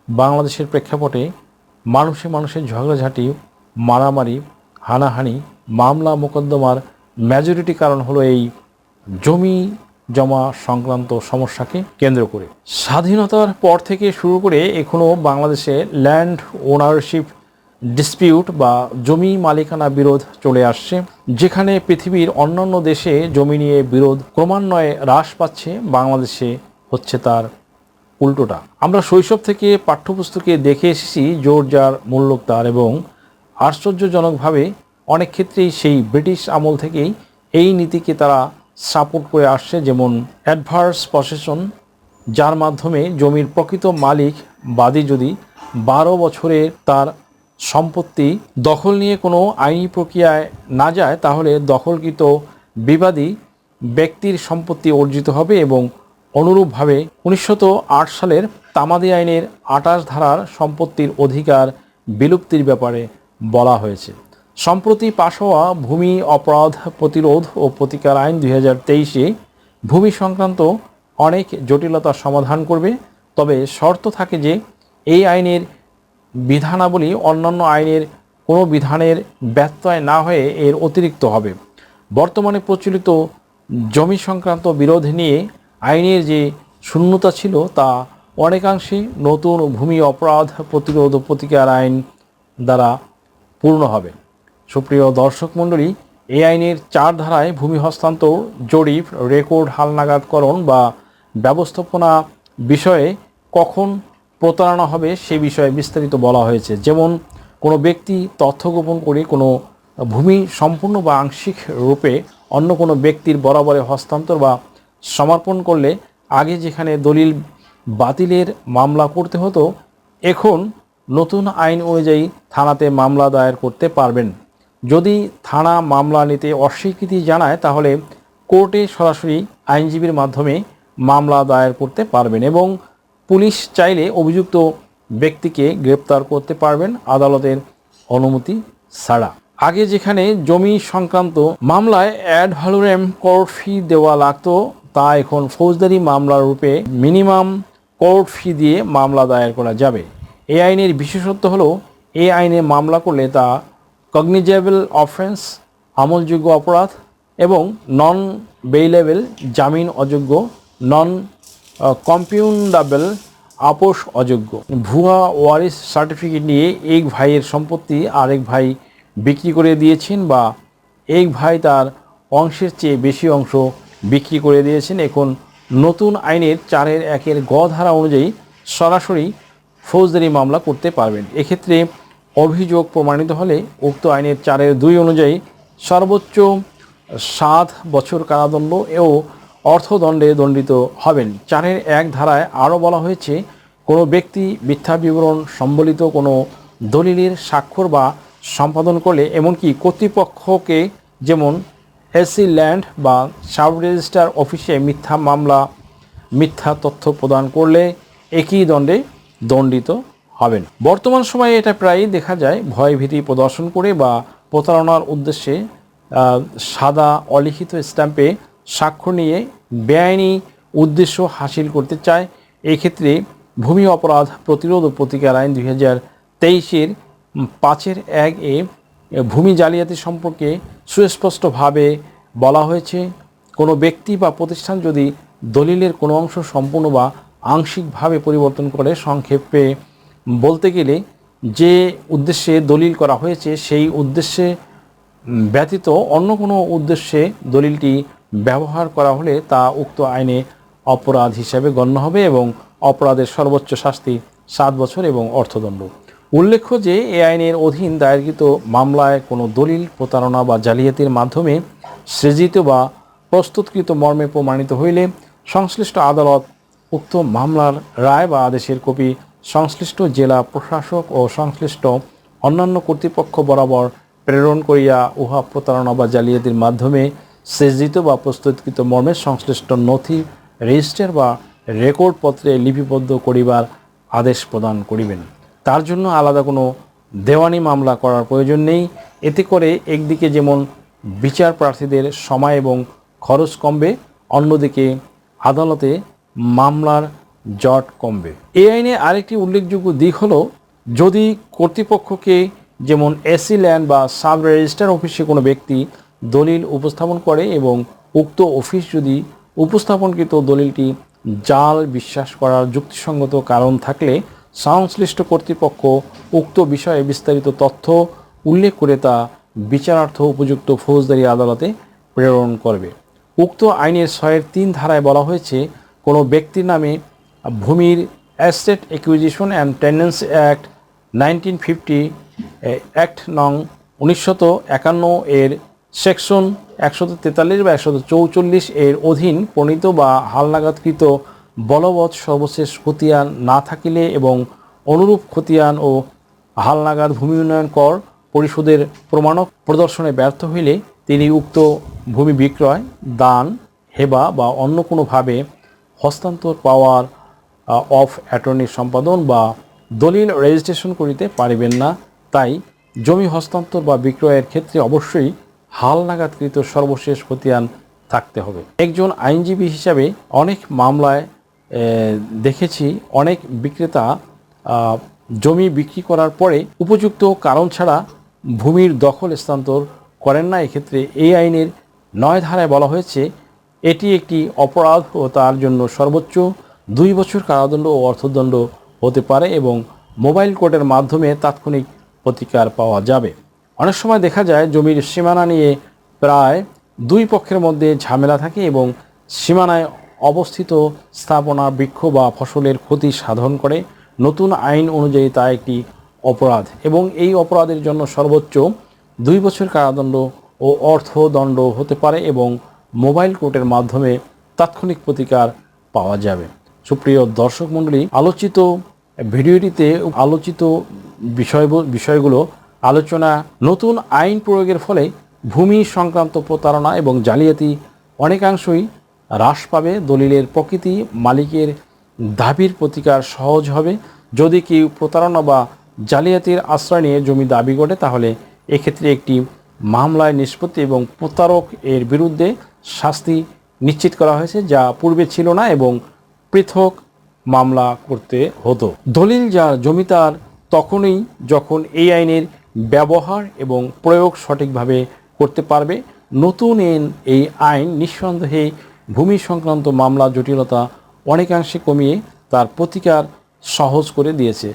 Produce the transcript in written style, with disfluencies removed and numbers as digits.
বাংলাদেশের প্রেক্ষাপটে মানুষে মানুষের ঝগড়াঝাঁটি, মারামারি, হানাহানি, মামলা মোকদ্দমার মেজরিটি কারণ হলো এই জমি জমা সংক্রান্ত সমস্যাকে কেন্দ্র করে। স্বাধীনতার পর থেকে শুরু করে এখনও বাংলাদেশে ল্যান্ড ওনারশিপ ডিসপিউট বা জমি মালিকানা বিরোধ চলে আসছে, যেখানে পৃথিবীর অন্যান্য দেশে জমি নিয়ে বিরোধ ক্রমান্বয়ে হ্রাস পাচ্ছে, বাংলাদেশে হচ্ছে তার উল্টোটা। আমরা শৈশব থেকে পাঠ্যপুস্তকে দেখে এসেছি জোর যার মূল্য তার, এবং আশ্চর্যজনকভাবে অনেক ক্ষেত্রেই সেই ব্রিটিশ আমল থেকেই এই নীতিকে তারা সাপোর্ট করে আসছে। যেমন অ্যাডভার্স পসেশন, যার মাধ্যমে জমির প্রকৃত মালিক বাদী যদি 12 বছরে তার সম্পত্তি দখল নিয়ে কোনো আইনি প্রক্রিয়ায় না যায়, তাহলে দখলকৃত বিবাদী ব্যক্তির সম্পত্তি অর্জিত হবে। এবং অনুরূপভাবে 1908 সালের তামাদি আইনের 28 ধারার সম্পত্তির অধিকার বিলুপ্তির ব্যাপারে বলা হয়েছে। সম্প্রতি পাশ হওয়া ভূমি অপরাধ প্রতিরোধ ও প্রতিকার আইন 2023-এ ভূমি সংক্রান্ত অনেক জটিলতার সমাধান করবে, তবে শর্ত থাকে যে এই আইনের বিধানাবলী অন্যান্য আইনের কোনো বিধানের ব্যত্যয় না হয়ে এর অতিরিক্ত হবে। বর্তমানে প্রচলিত জমি সংক্রান্ত বিরোধ নিয়ে আইনের যে শূন্যতা ছিল তা অনেকাংশে নতুন ভূমি অপরাধ প্রতিরোধ ও প্রতিকার আইন দ্বারা পূর্ণ হবে। সুপ্রিয় দর্শক মণ্ডলী, এই আইনের 4 ধারায় ভূমি হস্তান্তর, জরিপ, রেকর্ড হালনাগাদকরণ বা ব্যবস্থাপনা বিষয়ে কখন প্রতারণা হবে সে বিষয়ে বিস্তারিত বলা হয়েছে। যেমন কোনো ব্যক্তি তথ্য গোপন করে কোনো ভূমি সম্পূর্ণ বা আংশিক রূপে অন্য কোনো ব্যক্তির বরাবরে হস্তান্তর বা সমর্পণ করলে আগে যেখানে দলিল বাতিলের মামলা করতে হতো, এখন নতুন আইন অনুযায়ী থানাতে মামলা দায়ের করতে পারবেন। যদি থানা মামলা নিতে অস্বীকৃতি জানায়, তাহলে কোর্টে সরাসরি আইনজীবীর মাধ্যমে মামলা দায়ের করতে পারবেন, এবং পুলিশ চাইলে অভিযুক্ত ব্যক্তিকে গ্রেপ্তার করতে পারবেন আদালতের অনুমতি ছাড়া। আগে যেখানে জমি সংক্রান্ত মামলায় অ্যাড ভ্যালোরেম কোর্ট ফি দেওয়া লাগতো, তা এখন ফৌজদারি মামলার রূপে মিনিমাম কোর্ট ফি দিয়ে মামলা দায়ের করা যাবে। এই আইনের বিশেষত্ব হলো, এই আইনে মামলা করলে তা কগনিজেবল অফেন্স, আমলযোগ্য অপরাধ, এবং নন বেইলেবল জামিন অযোগ্য, নন কম্পিউন্ডাবল আপোষ অযোগ্য। ভুয়া ওয়ারিশ সার্টিফিকেট নিয়ে এক ভাইয়ের সম্পত্তি আরেক ভাই বিক্রি করে দিয়েছেন, বা এক ভাই তার অংশের চেয়ে বেশি অংশ বিক্রি করে দিয়েছেন, এখন নতুন আইনের 4-1 গ ধারা অনুযায়ী সরাসরি ফৌজদারি মামলা করতে পারবেন। এক্ষেত্রে অভিযোগ প্রমাণিত হলে উক্ত আইনের 4-2 অনুযায়ী সর্বোচ্চ 7 বছর কারাদণ্ড ও অর্থদণ্ডে দণ্ডিত হবেন। 4-1 ধারায় আরও বলা হয়েছে, কোনো ব্যক্তি মিথ্যা বিবরণ সম্বলিত কোনো দলিলের স্বাক্ষর বা সম্পাদন করলে, এমনকি কর্তৃপক্ষকে যেমন এসি ল্যান্ড বা সাব রেজিস্ট্রার অফিসে মিথ্যা তথ্য প্রদান করলে একই দণ্ডে দণ্ডিত হবেন। বর্তমান সময়ে এটা প্রায়ই দেখা যায়, ভয়ভীতি প্রদর্শন করে বা প্রতারণার উদ্দেশ্যে সাদা অলিখিত স্ট্যাম্পে স্বাক্ষর নিয়ে বেআইনি উদ্দেশ্য হাসিল করতে চায়। এক্ষেত্রে ভূমি অপরাধ প্রতিরোধ ও প্রতিকার আইন 2023-এর 5-1-এ ভূমি জালিয়াতি সম্পর্কে সুস্পষ্টভাবে বলা হয়েছে, কোনো ব্যক্তি বা প্রতিষ্ঠান যদি দলিলের কোনো অংশ সম্পূর্ণ বা আংশিকভাবে পরিবর্তন করে, সংক্ষেপে বলতে গেলে যে উদ্দেশ্যে দলিল করা হয়েছে সেই উদ্দেশ্যে ব্যতীত অন্য কোনো উদ্দেশ্যে দলিলটি ব্যবহার করা হলে তা উক্ত আইনে অপরাধ হিসাবে গণ্য হবে, এবং অপরাধের সর্বোচ্চ শাস্তি 7 বছর এবং অর্থদণ্ড। উল্লেখ্য যে এই আইনের অধীন দায়েরকৃত মামলায় কোনো দলিল প্রতারণা বা জালিয়াতির মাধ্যমে সৃজিত বা প্রস্তুতকৃত মর্মে প্রমাণিত হইলে সংশ্লিষ্ট আদালত উক্ত মামলার রায় বা আদেশের কপি সংশ্লিষ্ট জেলা প্রশাসক ও সংশ্লিষ্ট অন্যান্য কর্তৃপক্ষ বরাবর প্রেরণ করিয়া উহা প্রতারণা বা জালিয়াতির মাধ্যমে সৃজিত বা প্রস্তুতকৃত মর্মে সংশ্লিষ্ট নথি রেজিস্টার বা রেকর্ড পত্রে লিপিবদ্ধ করিবার আদেশ প্রদান করিবেন। তার জন্য আলাদা কোনো দেওয়ানি মামলা করার প্রয়োজন নেই। এতে করে একদিকে যেমন বিচার প্রার্থীদের সময় এবং খরচ কমবে, অন্যদিকে আদালতে মামলার জট কমবে। এই আইনে আরেকটি উল্লেখযোগ্য দিক হলো, যদি কর্তৃপক্ষকে যেমন এসি ল্যান্ড বা সাব রেজিস্ট্রার অফিসে কোনো ব্যক্তি দলিল উপস্থাপন করে এবং উক্ত অফিস যদি উপস্থাপনকৃত দলিলটি জাল বিশ্বাস করার যুক্তিসঙ্গত কারণ থাকলে সংশ্লিষ্ট কর্তৃপক্ষ উক্ত বিষয়ে বিস্তারিত তথ্য উল্লেখ করে তা বিচারার্থ উপযুক্ত ফৌজদারি আদালতে প্রেরণ করবে। উক্ত আইনের 6(3) ধারায় বলা হয়েছে, কোনো ব্যক্তির নামে ভূমির asset acquisition and tenancy act 1950 act নং 1951 এর সেকশন 143 বা 144 এর অধীন প্রণীত বা হালনাগাদকৃত বলবৎ সর্বশেষ খতিয়ান না থাকিলে এবং অনুরূপ খতিয়ান ও হালনাগাদ ভূমি উন্নয়ন কর পরিশোধের প্রমাণক প্রদর্শনে ব্যর্থ হইলে তিনি উক্ত ভূমি বিক্রয়, দান, হেবা বা অন্য কোনোভাবে হস্তান্তর, পাওয়ার অফ অ্যাটর্নি সম্পাদন বা দলিল রেজিস্ট্রেশন করিতে পারিবেন না। তাই জমি হস্তান্তর বা বিক্রয়ের ক্ষেত্রে অবশ্যই হালনাগাদকৃত সর্বশেষ খতিয়ান থাকতে হবে। একজন আইনজীবী হিসাবে অনেক মামলায় দেখেছি, অনেক বিক্রেতা জমি বিক্রি করার পরে উপযুক্ত কারণ ছাড়া ভূমির দখল স্থানান্তর করেন না। এক্ষেত্রে এই আইনের 9 ধারায় বলা হয়েছে, এটি একটি অপরাধ ও তার জন্য সর্বোচ্চ 2 বছর কারাদণ্ড ও অর্থদণ্ড হতে পারে এবং মোবাইল কোর্টের মাধ্যমে তাৎক্ষণিক প্রতিকার পাওয়া যাবে। অনেক সময় দেখা যায় জমির সীমানা নিয়ে প্রায় 2 পক্ষের মধ্যে ঝামেলা থাকে এবং সীমানায় অবস্থিত স্থাপনা, বৃক্ষ বা ফসলের ক্ষতি সাধন করে। নতুন আইন অনুযায়ী তা একটি অপরাধ এবং এই অপরাধের জন্য সর্বোচ্চ 2 বছর কারাদণ্ড ও অর্থদণ্ড হতে পারে এবং মোবাইল কোর্টের মাধ্যমে তাৎক্ষণিক প্রতিকার পাওয়া যাবে। সুপ্রিয় দর্শক মণ্ডলী, আলোচিত ভিডিওটিতে আলোচিত বিষয়গুলো আলোচনা। নতুন আইন প্রয়োগের ফলে ভূমি সংক্রান্ত প্রতারণা এবং জালিয়াতি অনেকাংশই হ্রাস পাবে। দলিলের প্রকৃতি, মালিকের দাবির প্রতিকার সহজ হবে। যদি কেউ প্রতারণা বা জালিয়াতির আশ্রয় নিয়ে জমি দাবি করে, তাহলে এক্ষেত্রে একটি মামলায় নিষ্পত্তি এবং প্রতারক এর বিরুদ্ধে শাস্তি নিশ্চিত করা হয়েছে, যা পূর্বে ছিল না এবং পৃথক মামলা করতে হতো। দলিল যার জমি তার তখনই যখন এই আইনের ব্যবহার এবং প্রয়োগ সঠিকভাবে করতে পারবে। নতুন এই আইন নিঃসন্দেহে ভূমি সংক্রান্ত মামলা জটিলতা অনেকাংশে কমিয়ে তার প্রতিকার সহজ করে দিয়েছে।